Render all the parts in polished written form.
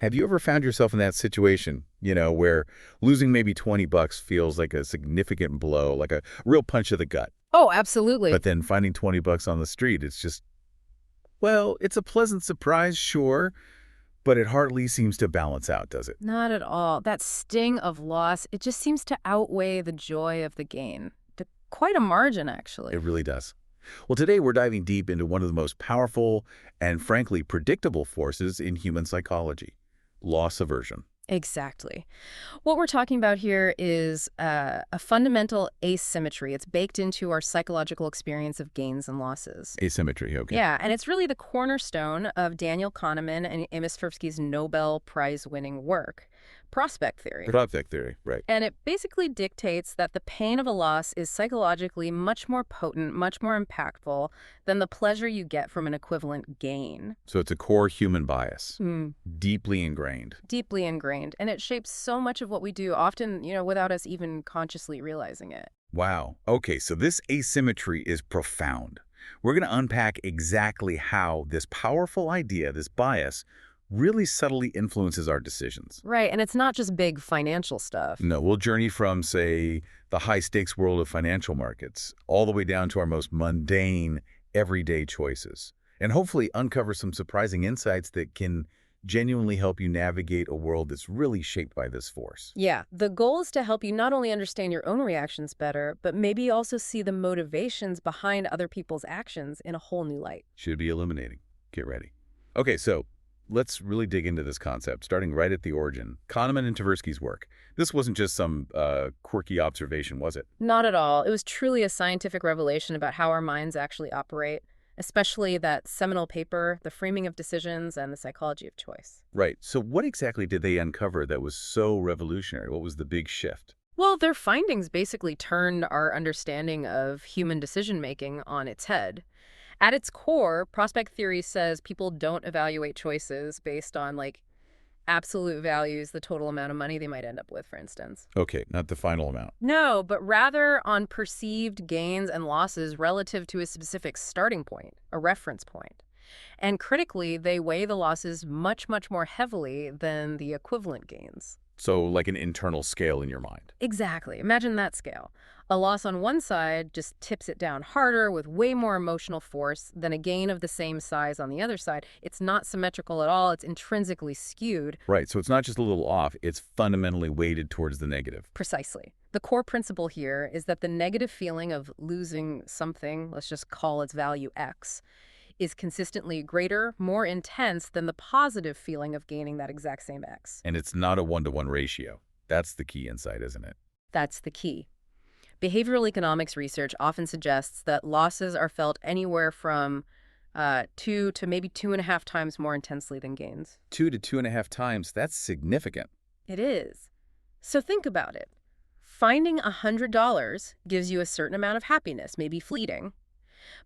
Have you ever found yourself in that situation, where losing maybe 20 bucks feels like a significant blow, like a real punch to the gut? Oh, absolutely. But then finding 20 bucks on the street, it's just, well, it's a pleasant surprise, sure, but it hardly seems to balance out, does it? Not at all. That sting of loss, it just seems to outweigh the joy of the gain. To quite a margin, actually. It really does. Well, today we're diving deep into one of the most powerful and frankly predictable forces in human psychology, loss aversion. Exactly. What we're talking about here is a fundamental asymmetry. It's baked into our psychological experience of gains and losses. Asymmetry, okay. Yeah, and it's really the cornerstone of Daniel Kahneman and Amos Tversky's Nobel Prize-winning work, prospect theory. Prospect theory, right. And it basically dictates that the pain of a loss is psychologically much more potent, much more impactful than the pleasure you get from an equivalent gain. So it's a core human bias, deeply ingrained. Deeply ingrained. And it shapes so much of what we do, often, without us even consciously realizing it. Wow. Okay, so this asymmetry is profound. We're going to unpack exactly how this powerful idea, this bias, really subtly influences our decisions. Right, and it's not just big financial stuff. No, we'll journey from, say, the high-stakes world of financial markets, all the way down to our most mundane, everyday choices, and hopefully uncover some surprising insights that can genuinely help you navigate a world that's really shaped by this force. Yeah, the goal is to help you not only understand your own reactions better, but maybe also see the motivations behind other people's actions in a whole new light. Should be illuminating. Get ready. Okay, so let's really dig into this concept, starting right at the origin. Kahneman and Tversky's work. This wasn't just some quirky observation, was it? Not at all. It was truly a scientific revelation about how our minds actually operate, especially that seminal paper, The Framing of Decisions and the Psychology of Choice. Right. So what exactly did they uncover that was so revolutionary? What was the big shift? Well, their findings basically turned our understanding of human decision-making on its head. At its core, prospect theory says people don't evaluate choices based on, absolute values, the total amount of money they might end up with, for instance. Okay, not the final amount. No, but rather on perceived gains and losses relative to a specific starting point, a reference point. And critically, they weigh the losses much, much more heavily than the equivalent gains. So like an internal scale in your mind. Exactly. Imagine that scale. A loss on one side just tips it down harder with way more emotional force than a gain of the same size on the other side. It's not symmetrical at all. It's intrinsically skewed. Right. So it's not just a little off. It's fundamentally weighted towards the negative. Precisely. The core principle here is that the negative feeling of losing something, let's just call its value X, is consistently greater, more intense than the positive feeling of gaining that exact same X. And it's not a one-to-one ratio. That's the key insight, isn't it? That's the key. Behavioral economics research often suggests that losses are felt anywhere from 2 to maybe 2.5 times more intensely than gains. 2 to 2.5 times, that's significant. It is. So think about it. Finding $100 gives you a certain amount of happiness, maybe fleeting.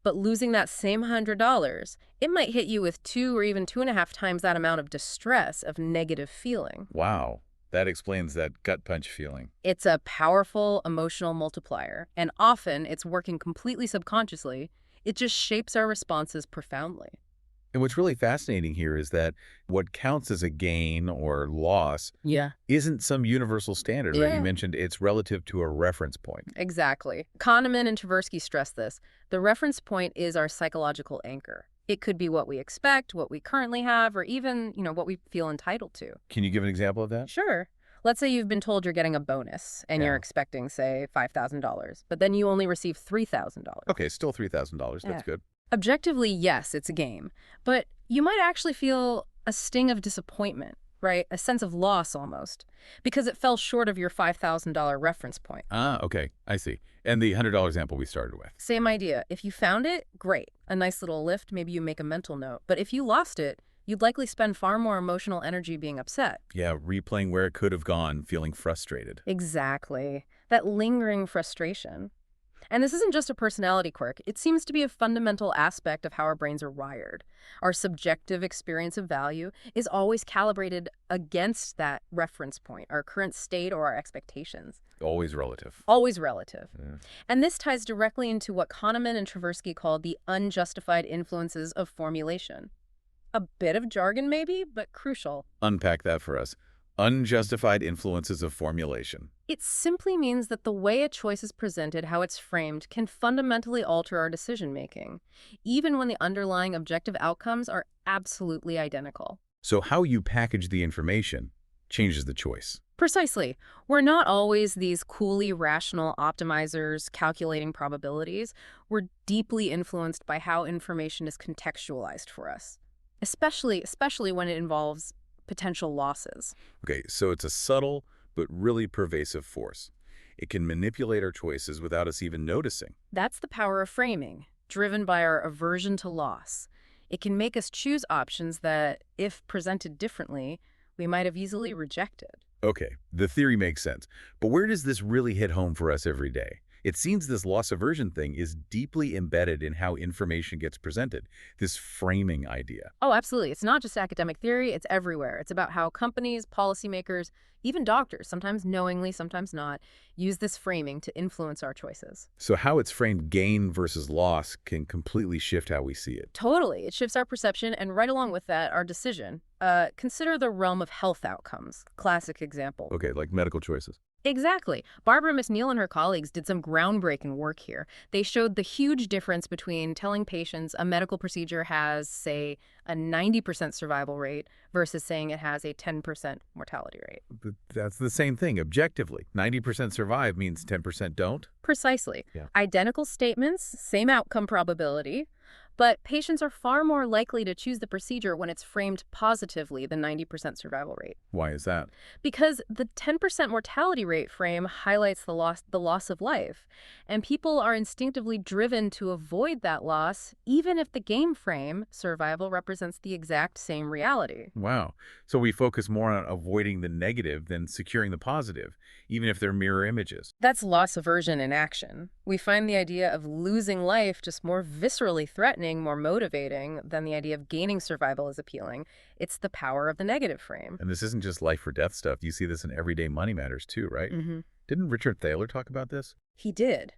But losing that same $100, it might hit you with 2 or even 2.5 times that amount of distress, of negative feeling. Wow. That explains that gut punch feeling. It's a powerful emotional multiplier, and often it's working completely subconsciously. It just shapes our responses profoundly. And what's really fascinating here is that what counts as a gain or loss isn't some universal standard, right? You mentioned it's relative to a reference point. Exactly. Kahneman and Tversky stress this. The reference point is our psychological anchor. It could be what we expect, what we currently have, or even, what we feel entitled to. Can you give an example of that? Sure. Let's say you've been told you're getting a bonus and you're expecting, say, $5,000, but then you only receive $3,000. Okay, still $3,000. That's good. Objectively, yes, it's a game, but you might actually feel a sting of disappointment, right? A sense of loss almost, because it fell short of your $5,000 reference point. Ah, okay, I see. And the $100 example we started with. Same idea. If you found it, great. A nice little lift, maybe you make a mental note. But if you lost it, you'd likely spend far more emotional energy being upset. Yeah, replaying where it could have gone, feeling frustrated. Exactly. That lingering frustration. And this isn't just a personality quirk. It seems to be a fundamental aspect of how our brains are wired. Our subjective experience of value is always calibrated against that reference point, our current state or our expectations. Always relative. Always relative. Yeah. And this ties directly into what Kahneman and Tversky called the unjustified influences of formulation. A bit of jargon maybe, but crucial. Unpack that for us. Unjustified influences of formulation. It simply means that the way a choice is presented, how it's framed, can fundamentally alter our decision-making, even when the underlying objective outcomes are absolutely identical. So how you package the information changes the choice. Precisely. We're not always these coolly rational optimizers calculating probabilities. We're deeply influenced by how information is contextualized for us, especially when it involves potential losses. Okay, so it's a subtle but really pervasive force. It can manipulate our choices without us even noticing. That's the power of framing, driven by our aversion to loss. It can make us choose options that, if presented differently, we might have easily rejected. Okay, the theory makes sense. But where does this really hit home for us every day? It seems this loss aversion thing is deeply embedded in how information gets presented, this framing idea. Oh, absolutely. It's not just academic theory, it's everywhere. It's about how companies, policymakers, even doctors, sometimes knowingly, sometimes not, use this framing to influence our choices. So how it's framed gain versus loss can completely shift how we see it. Totally. It shifts our perception and right along with that, our decision. Consider the realm of health outcomes. Classic example. Okay, like medical choices. Exactly. Barbara McNeil and her colleagues did some groundbreaking work here. They showed the huge difference between telling patients a medical procedure has, say, a 90% survival rate versus saying it has a 10% mortality rate. But that's the same thing, objectively. 90% survive means 10% don't? Precisely. Yeah. Identical statements, same outcome probability, but patients are far more likely to choose the procedure when it's framed positively than 90% survival rate. Why is that? Because the 10% mortality rate frame highlights the loss of life, and people are instinctively driven to avoid that loss, even if the game frame, survival, represents the exact same reality. Wow. So we focus more on avoiding the negative than securing the positive, even if they're mirror images. That's loss aversion in action. We find the idea of losing life just more viscerally threatening, more motivating than the idea of gaining survival is appealing. It's the power of the negative frame. And this isn't just life or death stuff. You see this in everyday money matters too, right? Didn't Richard Thaler talk about this? He did.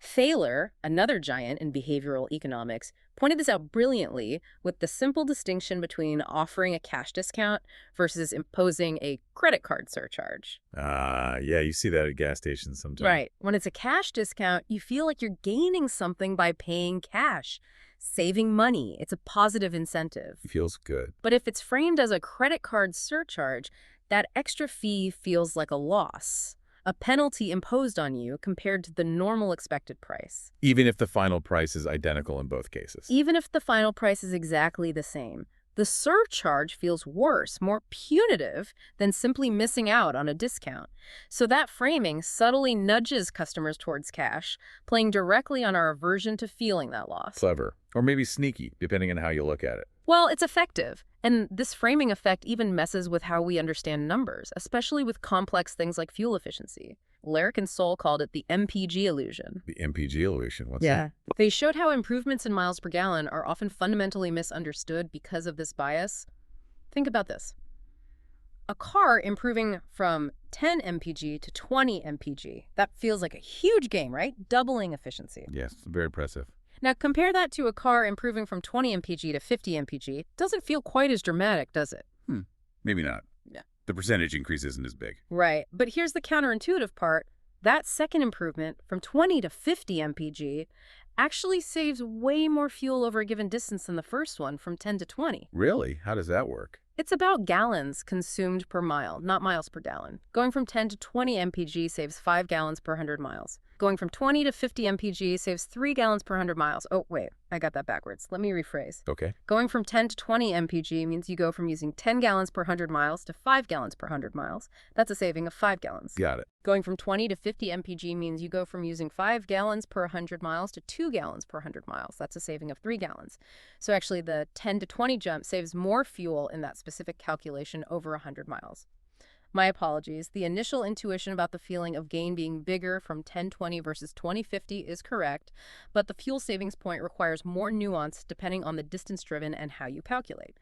Thaler, another giant in behavioral economics, pointed this out brilliantly with the simple distinction between offering a cash discount versus imposing a credit card surcharge. Yeah, you see that at gas stations sometimes. Right. When it's a cash discount, you feel like you're gaining something by paying cash, saving money. It's a positive incentive. Feels good. But if it's framed as a credit card surcharge, that extra fee feels like a loss, a penalty imposed on you compared to the normal expected price. Even if the final price is identical in both cases. Even if the final price is exactly the same, the surcharge feels worse, more punitive than simply missing out on a discount. So that framing subtly nudges customers towards cash, playing directly on our aversion to feeling that loss. Clever. Or maybe sneaky, depending on how you look at it. Well, it's effective. And this framing effect even messes with how we understand numbers, especially with complex things like fuel efficiency. Larrick and Sol called it the MPG illusion. The MPG illusion, what's that? They showed how improvements in miles per gallon are often fundamentally misunderstood because of this bias. Think about this. A car improving from 10 mpg to 20 mpg. That feels like a huge gain, right? Doubling efficiency. Yes, very impressive. Now compare that to a car improving from 20 mpg to 50 mpg. Doesn't feel quite as dramatic, does it? Maybe not. Yeah. The percentage increase isn't as big. Right. But here's the counterintuitive part. That second improvement from 20 to 50 mpg actually saves way more fuel over a given distance than the first one from 10 to 20. Really? How does that work? It's about gallons consumed per mile, not miles per gallon. Going from 10 to 20 mpg saves 5 gallons per 100 miles. Going from 20 to 50 mpg saves 3 gallons per 100 miles. Oh, wait, I got that backwards. Let me rephrase. Okay. Going from 10 to 20 mpg means you go from using 10 gallons per 100 miles to 5 gallons per 100 miles. That's a saving of 5 gallons. Got it. Going from 20 to 50 mpg means you go from using 5 gallons per 100 miles to 2 gallons per 100 miles. That's a saving of 3 gallons. So actually the 10 to 20 jump saves more fuel in that specific calculation over 100 miles. My apologies. The initial intuition about the feeling of gain being bigger from 1020 versus 2050 is correct, but the fuel savings point requires more nuance depending on the distance driven and how you calculate.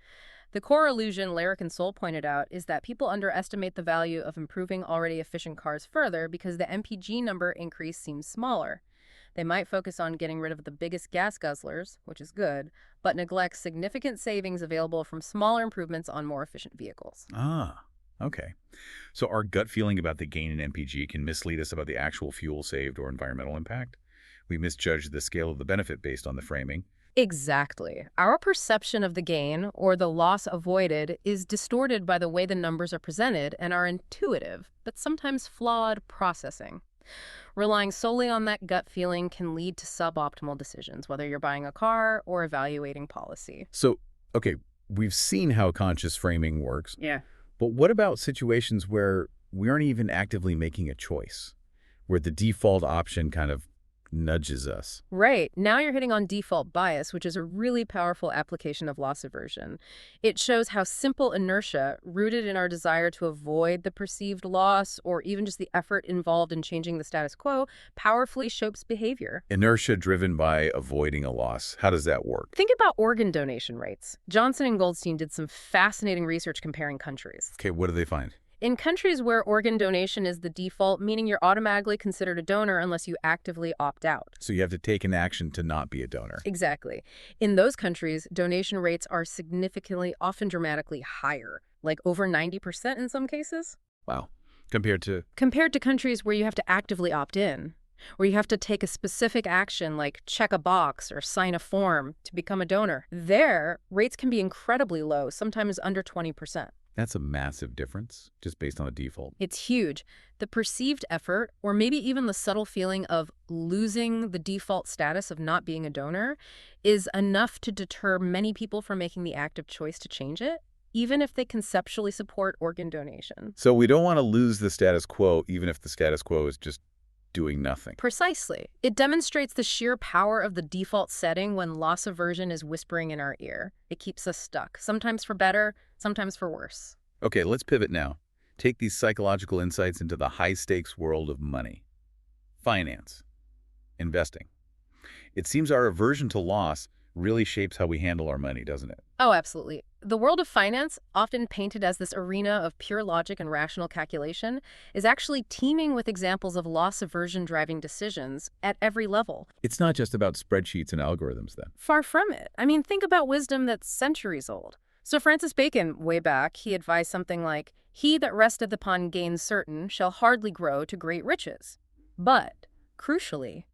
The core illusion Larrick and Sol pointed out is that people underestimate the value of improving already efficient cars further because the MPG number increase seems smaller. They might focus on getting rid of the biggest gas guzzlers, which is good, but neglect significant savings available from smaller improvements on more efficient vehicles. Ah, okay. So our gut feeling about the gain in MPG can mislead us about the actual fuel saved or environmental impact. We misjudge the scale of the benefit based on the framing. Exactly. Our perception of the gain or the loss avoided is distorted by the way the numbers are presented and our intuitive, but sometimes flawed processing. Relying solely on that gut feeling can lead to suboptimal decisions, whether you're buying a car or evaluating policy. So, okay, we've seen how conscious framing works, Yeah. but what about situations where we aren't even actively making a choice, where the default option kind of nudges us? Right. Now you're hitting on default bias, which is a really powerful application of loss aversion. It shows how simple inertia, rooted in our desire to avoid the perceived loss or even just the effort involved in changing the status quo, powerfully shapes behavior. Inertia driven by avoiding a loss. How does that work? Think about organ donation rates. Johnson and Goldstein did some fascinating research comparing countries. Okay, what do they find? In countries where organ donation is the default, meaning you're automatically considered a donor unless you actively opt out. So you have to take an action to not be a donor. Exactly. In those countries, donation rates are significantly, often dramatically higher, like over 90% in some cases. Wow. Compared to... Compared to countries where you have to actively opt in, where you have to take a specific action like check a box or sign a form to become a donor. There, rates can be incredibly low, sometimes under 20%. That's a massive difference, just based on a default. It's huge. The perceived effort, or maybe even the subtle feeling of losing the default status of not being a donor, is enough to deter many people from making the active choice to change it, even if they conceptually support organ donation. So we don't want to lose the status quo, even if the status quo is just doing nothing. Precisely. It demonstrates the sheer power of the default setting when loss aversion is whispering in our ear. It keeps us stuck, sometimes for better, sometimes for worse. Okay, let's pivot now. Take these psychological insights into the high-stakes world of money. Finance. Investing. It seems our aversion to loss really shapes how we handle our money, doesn't it? Oh, absolutely. The world of finance, often painted as this arena of pure logic and rational calculation, is actually teeming with examples of loss aversion driving decisions at every level. It's not just about spreadsheets and algorithms, then. Far from it. I mean, think about wisdom that's centuries old. So Francis Bacon, way back, he advised something like, "He that resteth upon gains certain shall hardly grow to great riches." But, crucially,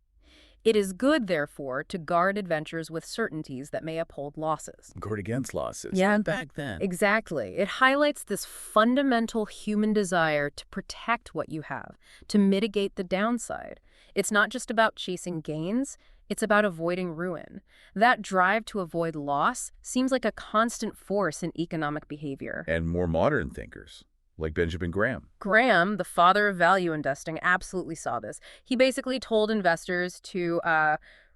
it is good, therefore, to guard adventures with certainties that may uphold losses. Guard against losses. Yeah. Back then. Exactly. It highlights this fundamental human desire to protect what you have, to mitigate the downside. It's not just about chasing gains, it's about avoiding ruin. That drive to avoid loss seems like a constant force in economic behavior. And more modern thinkers, like Benjamin Graham. Graham, the father of value investing, absolutely saw this. He basically told investors to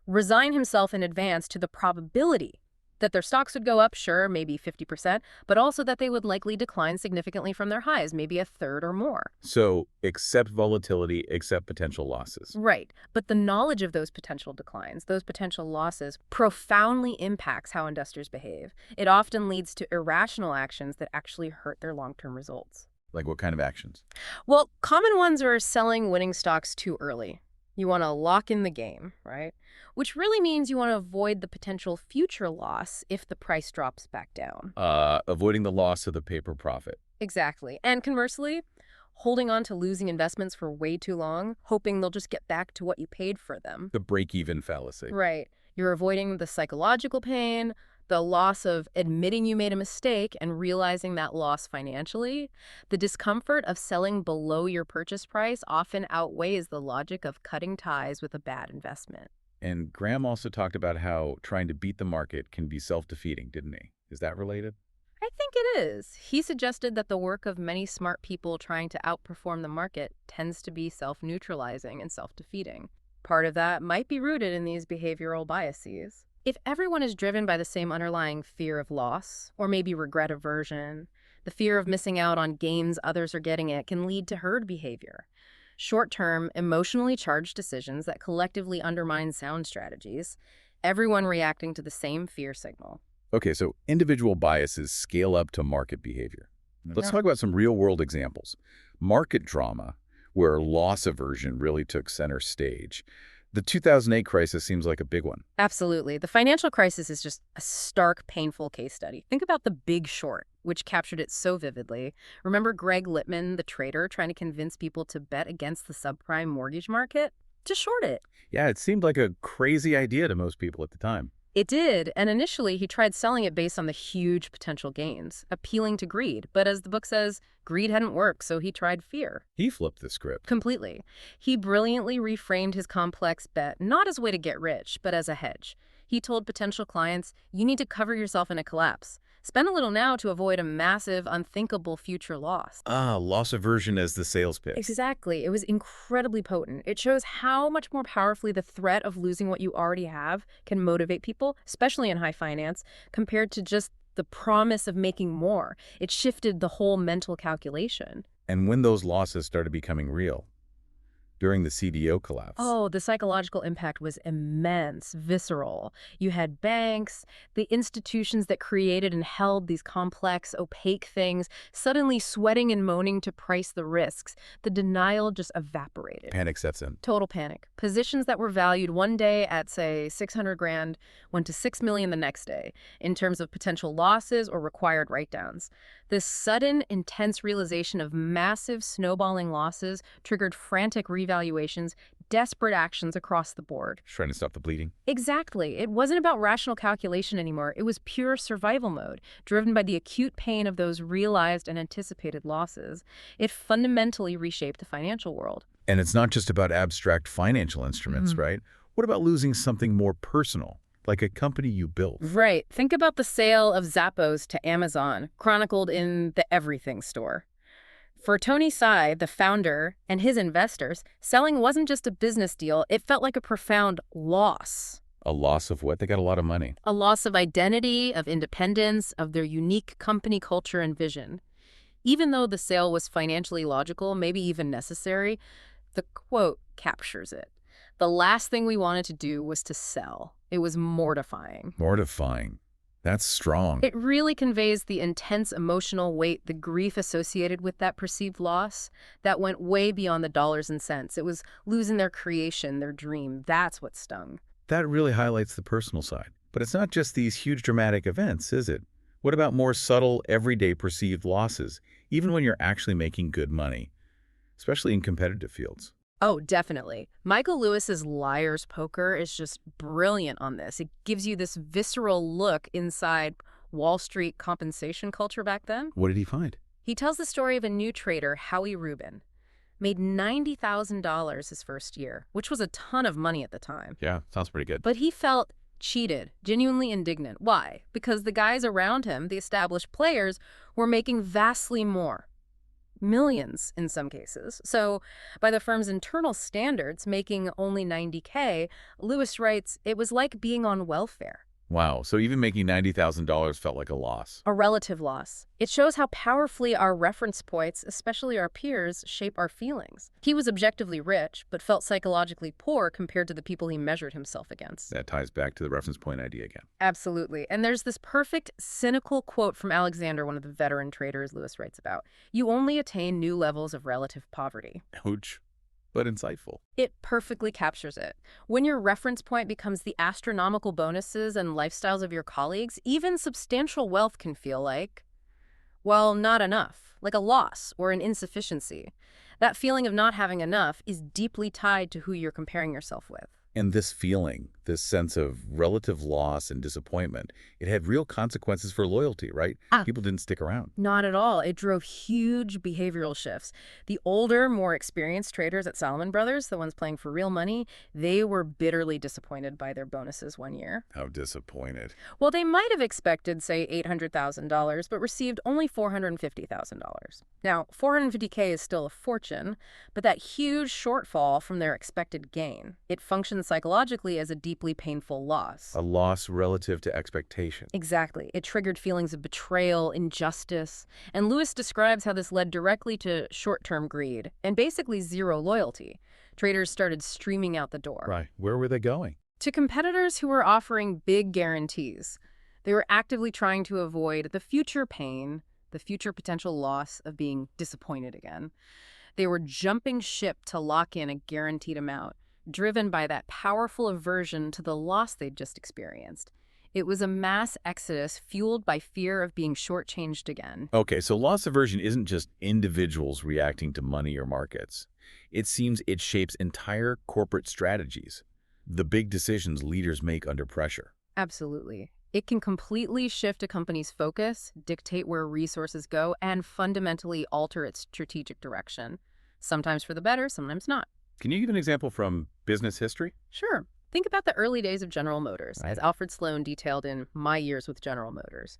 resign himself in advance to the probability that their stocks would go up, sure, maybe 50%, but also that they would likely decline significantly from their highs, maybe a third or more. So accept volatility, accept potential losses. Right. But the knowledge of those potential declines, those potential losses, profoundly impacts how investors behave. It often leads to irrational actions that actually hurt their long-term results. Like what kind of actions? Well, common ones are selling winning stocks too early. You want to lock in the game, right? Which really means you want to avoid the potential future loss if the price drops back down. Avoiding the loss of the paper profit. Exactly. And conversely, holding on to losing investments for way too long, hoping they'll just get back to what you paid for them. The break-even fallacy. Right. You're avoiding the psychological pain, the loss of admitting you made a mistake and realizing that loss financially. The discomfort of selling below your purchase price often outweighs the logic of cutting ties with a bad investment. And Graham also talked about how trying to beat the market can be self-defeating, didn't he? Is that related? I think it is. He suggested that the work of many smart people trying to outperform the market tends to be self-neutralizing and self-defeating. Part of that might be rooted in these behavioral biases. If everyone is driven by the same underlying fear of loss, or maybe regret aversion, the fear of missing out on gains others are getting at can lead to herd behavior. Short-term, emotionally charged decisions that collectively undermine sound strategies, everyone reacting to the same fear signal. Okay, so individual biases scale up to market behavior. Let's talk about some real-world examples. Market drama, where loss aversion really took center stage. The 2008 crisis seems like a big one. Absolutely. The financial crisis is just a stark, painful case study. Think about The Big Short, which captured it so vividly. Remember Greg Lippman, the trader, trying to convince people to bet against the subprime mortgage market? To short it. Yeah, it seemed like a crazy idea to most people at the time. It did, and initially he tried selling it based on the huge potential gains, appealing to greed. But as the book says, greed hadn't worked, so he tried fear. He flipped the script. Completely. He brilliantly reframed his complex bet not as a way to get rich, but as a hedge. He told potential clients, you need to cover yourself in a collapse. Spend a little now to avoid a massive, unthinkable future loss. Loss aversion as the sales pitch. Exactly. It was incredibly potent. It shows how much more powerfully the threat of losing what you already have can motivate people, especially in high finance, compared to just the promise of making more. It shifted the whole mental calculation. And when those losses started becoming real, during the CDO collapse. Oh, the psychological impact was immense, visceral. You had banks, the institutions that created and held these complex, opaque things, suddenly sweating and moaning to price the risks. The denial just evaporated. Panic sets in. Total panic. Positions that were valued one day at, say, 600 grand went to 6 million the next day in terms of potential losses or required write-downs. This sudden, intense realization of massive snowballing losses triggered frantic revaluations, desperate actions across the board. Trying to stop the bleeding. Exactly. It wasn't about rational calculation anymore. It was pure survival mode, driven by the acute pain of those realized and anticipated losses. It fundamentally reshaped the financial world. And it's not just about abstract financial instruments, right? What about losing something more personal, like a company you built? Right. Think about the sale of Zappos to Amazon, chronicled in The Everything Store. For Tony Tsai, the founder, and his investors, selling wasn't just a business deal, it felt like a profound loss. A loss of what? They got a lot of money. A loss of identity, of independence, of their unique company culture and vision. Even though the sale was financially logical, maybe even necessary, the quote captures it. The last thing we wanted to do was to sell. It was mortifying. Mortifying. That's strong. It really conveys the intense emotional weight, the grief associated with that perceived loss that went way beyond the dollars and cents. It was losing their creation, their dream. That's what stung. That really highlights the personal side. But it's not just these huge dramatic events, is it? What about more subtle, everyday perceived losses, even when you're actually making good money, especially in competitive fields? Oh, definitely. Michael Lewis's Liar's Poker is just brilliant on this. It gives you this visceral look inside Wall Street compensation culture back then. What did he find? He tells the story of a new trader, Howie Rubin. Made $90,000 his first year, which was a ton of money at the time. Yeah, sounds pretty good. But he felt cheated, genuinely indignant. Why? Because the guys around him, the established players, were making vastly more. Millions in some cases. So by the firm's internal standards, making only $90K, Lewis writes, it was like being on welfare. Wow, so even making $90,000 felt like a loss. A relative loss. It shows how powerfully our reference points, especially our peers, shape our feelings. He was objectively rich, but felt psychologically poor compared to the people he measured himself against. That ties back to the reference point idea again. Absolutely. And there's this perfect, cynical quote from Alexander, one of the veteran traders Lewis writes about. You only attain new levels of relative poverty. Ouch. But insightful. It perfectly captures it. When your reference point becomes the astronomical bonuses and lifestyles of your colleagues, even substantial wealth can feel like, well, not enough, like a loss or an insufficiency. That feeling of not having enough is deeply tied to who you're comparing yourself with. And this feeling, this sense of relative loss and disappointment, it had real consequences for loyalty, right? People didn't stick around. Not at all. It drove huge behavioral shifts. The older, more experienced traders at Salomon Brothers, the ones playing for real money, they were bitterly disappointed by their bonuses one year. How disappointed. Well, they might have expected, say, $800,000, but received only $450,000. Now, $450K is still a fortune, but that huge shortfall from their expected gain, it functions psychologically as a deeply painful loss. A loss relative to expectation. Exactly. It triggered feelings of betrayal, injustice, and Lewis describes how this led directly to short-term greed and basically zero loyalty. Traders started streaming out the door. Right. Where were they going? To competitors who were offering big guarantees. They were actively trying to avoid the future pain, the future potential loss of being disappointed again. They were jumping ship to lock in a guaranteed amount, driven by that powerful aversion to the loss they'd just experienced. It was a mass exodus fueled by fear of being shortchanged again. Okay, so loss aversion isn't just individuals reacting to money or markets. It seems it shapes entire corporate strategies, the big decisions leaders make under pressure. Absolutely. It can completely shift a company's focus, dictate where resources go, and fundamentally alter its strategic direction. Sometimes for the better, sometimes not. Can you give an example from business history? Sure. Think about the early days of General Motors, Right. as Alfred Sloan detailed in My Years with General Motors.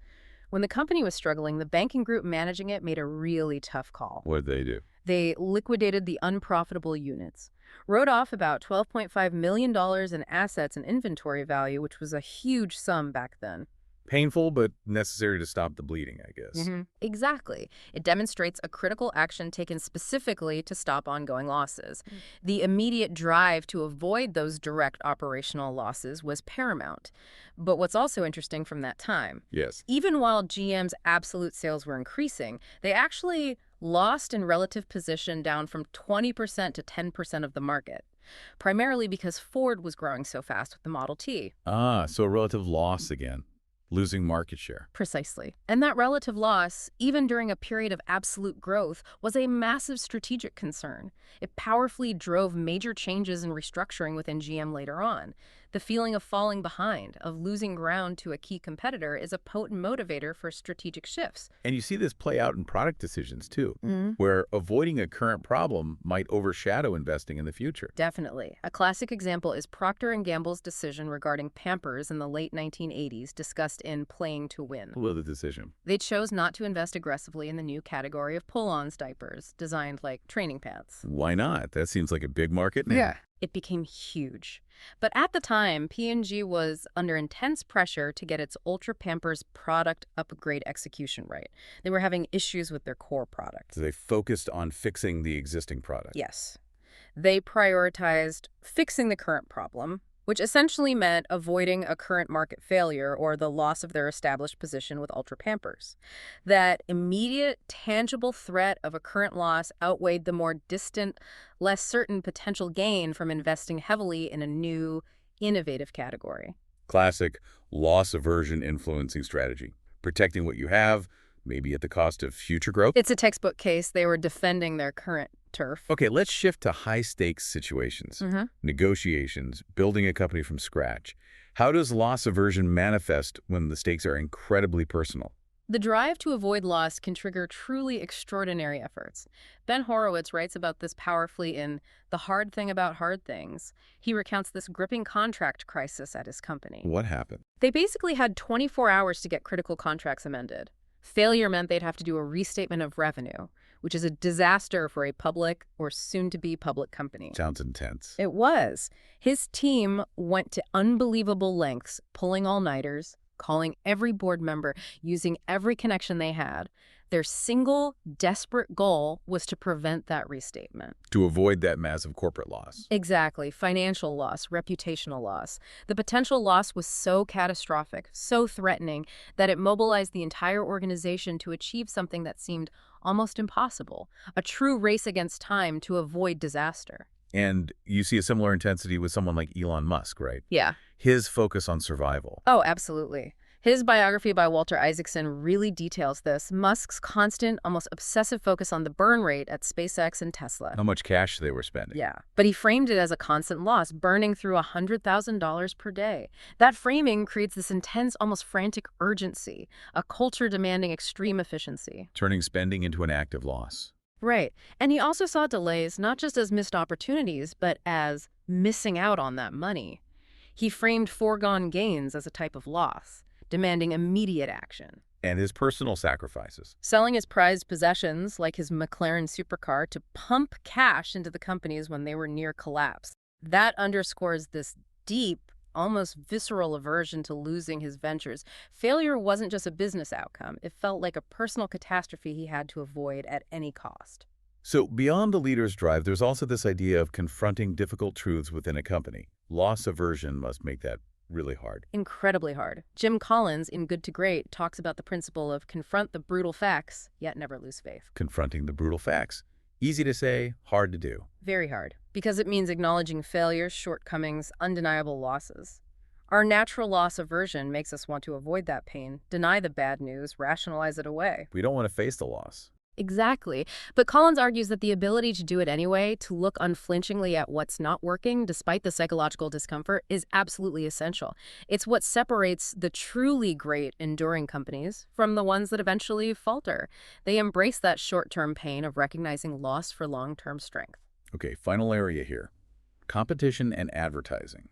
When the company was struggling, the banking group managing it made a really tough call. What did they do? They liquidated the unprofitable units, wrote off about $12.5 million in assets and inventory value, which was a huge sum back then. Painful, but necessary to stop the bleeding, I guess. Exactly. It demonstrates a critical action taken specifically to stop ongoing losses. The immediate drive to avoid those direct operational losses was paramount. But what's also interesting from that time, Yes. even while GM's absolute sales were increasing, they actually lost in relative position down from 20% to 10% of the market, primarily because Ford was growing so fast with the Model T. Ah, so a relative loss again. Losing market share. Precisely. And that relative loss, even during a period of absolute growth, was a massive strategic concern. It powerfully drove major changes and restructuring within GM later on. The feeling of falling behind, of losing ground to a key competitor, is a potent motivator for strategic shifts. And you see this play out in product decisions, too, where avoiding a current problem might overshadow investing in the future. Definitely. A classic example is Procter & Gamble's decision regarding Pampers in the late 1980s, discussed in Playing to Win. What was the decision? They chose not to invest aggressively in the new category of pull-ons diapers, designed like training pants. Why not? That seems like a big market now. It became huge. But at the time, P&G was under intense pressure to get its Ultra Pampers product upgrade execution right. They were having issues with their core product. So they focused on fixing the existing product. Yes. They prioritized fixing the current problem, which essentially meant avoiding a current market failure or the loss of their established position with Ultra Pampers. That immediate, tangible threat of a current loss outweighed the more distant, less certain potential gain from investing heavily in a new, innovative category. Classic loss aversion influencing strategy. Protecting what you have, maybe at the cost of future growth. It's a textbook case. They were defending their current turf. Okay, let's shift to high-stakes situations. Negotiations, building a company from scratch. How does loss aversion manifest when the stakes are incredibly personal? The drive to avoid loss can trigger truly extraordinary efforts. Ben Horowitz writes about this powerfully in The Hard Thing About Hard Things. He recounts this gripping contract crisis at his company. What happened? They basically had 24 hours to get critical contracts amended. Failure meant they'd have to do a restatement of revenue, which is a disaster for a public or soon-to-be public company. Sounds intense. It was. His team went to unbelievable lengths, pulling all-nighters, calling every board member, using every connection they had. Their single, desperate goal was to prevent that restatement. To avoid that massive corporate loss. Exactly. Financial loss, reputational loss. The potential loss was so catastrophic, so threatening, that it mobilized the entire organization to achieve something that seemed almost impossible, a true race against time to avoid disaster. And you see a similar intensity with someone like Elon Musk, right? Yeah. His focus on survival. Oh, absolutely. His biography by Walter Isaacson really details this. Musk's constant, almost obsessive focus on the burn rate at SpaceX and Tesla. How much cash they were spending. Yeah, but he framed it as a constant loss, burning through $100,000 per day. That framing creates this intense, almost frantic urgency, a culture demanding extreme efficiency. Turning spending into an active loss. Right. And he also saw delays not just as missed opportunities, but as missing out on that money. He framed foregone gains as a type of loss, demanding immediate action. And his personal sacrifices. Selling his prized possessions, like his McLaren supercar, to pump cash into the companies when they were near collapse. That underscores this deep, almost visceral aversion to losing his ventures. Failure wasn't just a business outcome. It felt like a personal catastrophe he had to avoid at any cost. So beyond the leader's drive, there's also this idea of confronting difficult truths within a company. Loss aversion must make that really hard. Incredibly hard. Jim Collins, in Good to Great, talks about the principle of confront the brutal facts, yet never lose faith. Confronting the brutal facts, Easy to say, hard to do. Very hard, because it means acknowledging failures, shortcomings, undeniable losses. Our natural loss aversion makes us want to avoid that pain, deny the bad news, rationalize it away. We don't want to face the loss. Exactly. But Collins argues that the ability to do it anyway, to look unflinchingly at what's not working despite the psychological discomfort, is absolutely essential. It's what separates the truly great, enduring companies from the ones that eventually falter. They embrace that short-term pain of recognizing loss for long-term strength. Okay, final area here. Competition and advertising.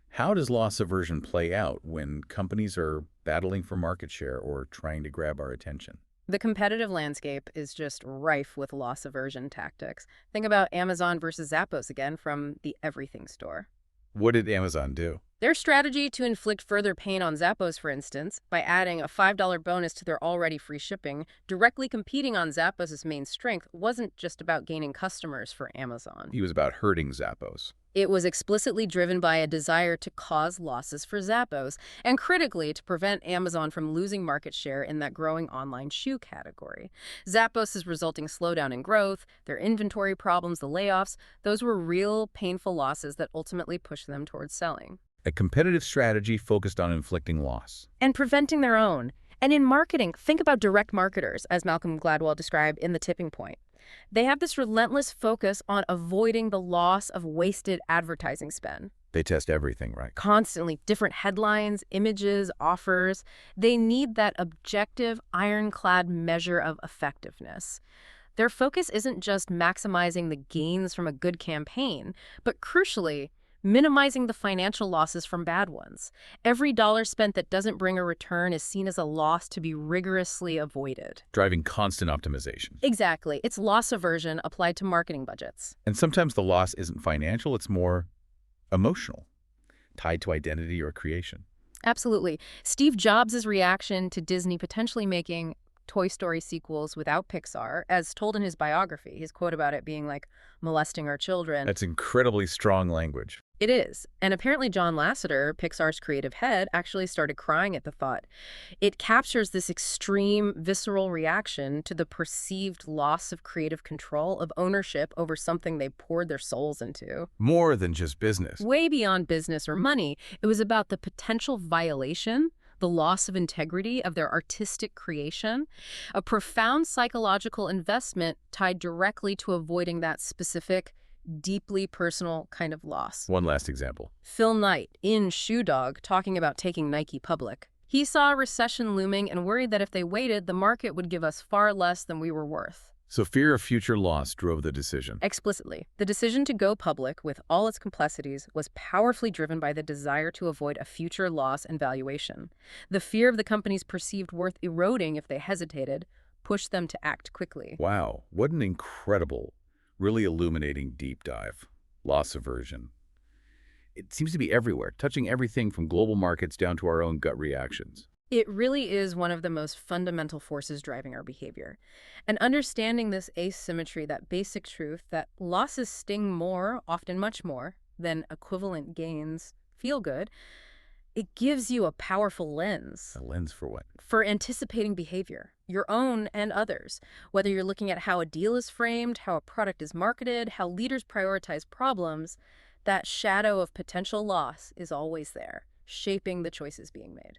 How does loss aversion play out when companies are battling for market share or trying to grab our attention? The competitive landscape is just rife with loss aversion tactics. Think about Amazon versus Zappos again from the Everything store. What did Amazon do? Their strategy to inflict further pain on Zappos, for instance, by adding a $5 bonus to their already free shipping, directly competing on Zappos' main strength, wasn't just about gaining customers for Amazon. It was about hurting Zappos. It was explicitly driven by a desire to cause losses for Zappos, and critically, to prevent Amazon from losing market share in that growing online shoe category. Zappos' resulting slowdown in growth, their inventory problems, the layoffs, those were real, painful losses that ultimately pushed them towards selling. A competitive strategy focused on inflicting loss. And preventing their own. And in marketing, think about direct marketers, as Malcolm Gladwell described in The Tipping Point. They have this relentless focus on avoiding the loss of wasted advertising spend. They test everything, right? Constantly, different headlines, images, offers. They need that objective, ironclad measure of effectiveness. Their focus isn't just maximizing the gains from a good campaign, but crucially, minimizing the financial losses from bad ones. Every dollar spent that doesn't bring a return is seen as a loss to be rigorously avoided. Driving constant optimization. Exactly. It's loss aversion applied to marketing budgets. And sometimes the loss isn't financial, it's more emotional, tied to identity or creation. Absolutely. Steve Jobs' reaction to Disney potentially making Toy Story sequels without Pixar, as told in his biography, his quote about it being like molesting our children. That's incredibly strong language. It is. And apparently John Lasseter, Pixar's creative head, actually started crying at the thought. It captures this extreme, visceral reaction to the perceived loss of creative control, of ownership over something they poured their souls into. More than just business. Way beyond business or money, it was about the potential violation, the loss of integrity of their artistic creation, a profound psychological investment tied directly to avoiding that specific, deeply personal kind of loss. One last example. Phil Knight, in Shoe Dog, talking about taking Nike public. He saw a recession looming and worried that if they waited, the market would give us far less than we were worth. So fear of future loss drove the decision. Explicitly, the decision to go public with all its complexities was powerfully driven by the desire to avoid a future loss and valuation. The fear of the company's perceived worth eroding if they hesitated pushed them to act quickly. Wow, what an incredible, really illuminating deep dive. Loss aversion. It seems to be everywhere, touching everything from global markets down to our own gut reactions. It really is one of the most fundamental forces driving our behavior. And understanding this asymmetry, that basic truth that losses sting more, often much more, than equivalent gains feel good, it gives you a powerful lens. A lens for what? For anticipating behavior, your own and others. Whether you're looking at how a deal is framed, how a product is marketed, how leaders prioritize problems, that shadow of potential loss is always there, shaping the choices being made.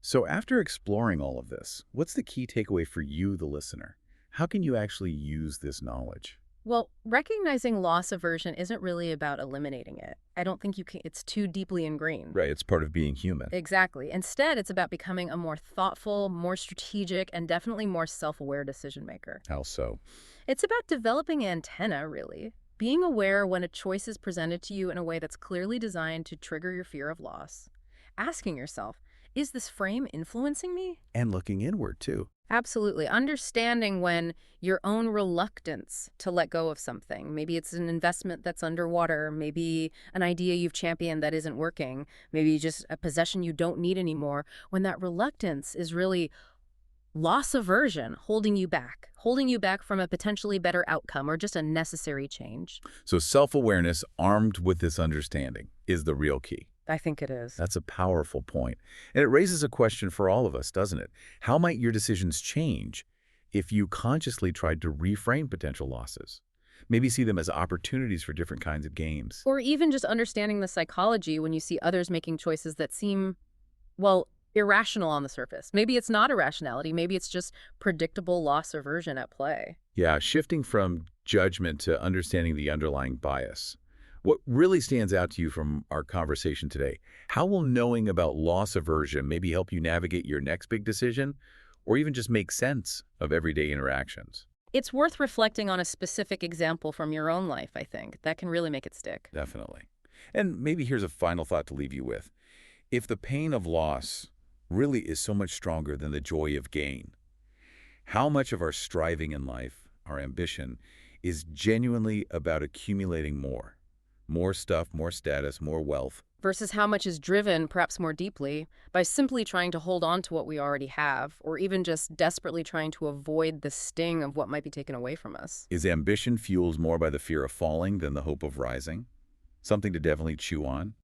So after exploring all of this, what's the key takeaway for you, the listener? How can you actually use this knowledge? Well, recognizing loss aversion isn't really about eliminating it. I don't think you can, it's too deeply ingrained. Right, it's part of being human. Exactly. Instead, it's about becoming a more thoughtful, more strategic, and definitely more self-aware decision maker. How so? It's about developing antenna, really. Being aware when a choice is presented to you in a way that's clearly designed to trigger your fear of loss. Asking yourself, is this frame influencing me? And looking inward, too. Absolutely. Understanding when your own reluctance to let go of something. Maybe it's an investment that's underwater. Maybe an idea you've championed that isn't working. Maybe just a possession you don't need anymore. When that reluctance is really loss aversion holding you back from a potentially better outcome or just a necessary change. So self-awareness armed with this understanding is the real key. I think it is. That's a powerful point. And it raises a question for all of us, doesn't it? How might your decisions change if you consciously tried to reframe potential losses. Maybe see them as opportunities for different kinds of games. Or even just understanding the psychology when you see others making choices that seem, well, irrational on the surface. Maybe it's not irrationality. Maybe it's just predictable loss aversion at play. Yeah, shifting from judgment to understanding the underlying bias. What really stands out to you from our conversation today? How will knowing about loss aversion maybe help you navigate your next big decision, or even just make sense of everyday interactions? It's worth reflecting on a specific example from your own life, I think. That can really make it stick. Definitely. And maybe here's a final thought to leave you with. If the pain of loss really is so much stronger than the joy of gain, how much of our striving in life, our ambition, is genuinely about accumulating more? More stuff, more status, more wealth. Versus how much is driven, perhaps more deeply, by simply trying to hold on to what we already have, or even just desperately trying to avoid the sting of what might be taken away from us. Is ambition fueled more by the fear of falling than the hope of rising? Something to definitely chew on.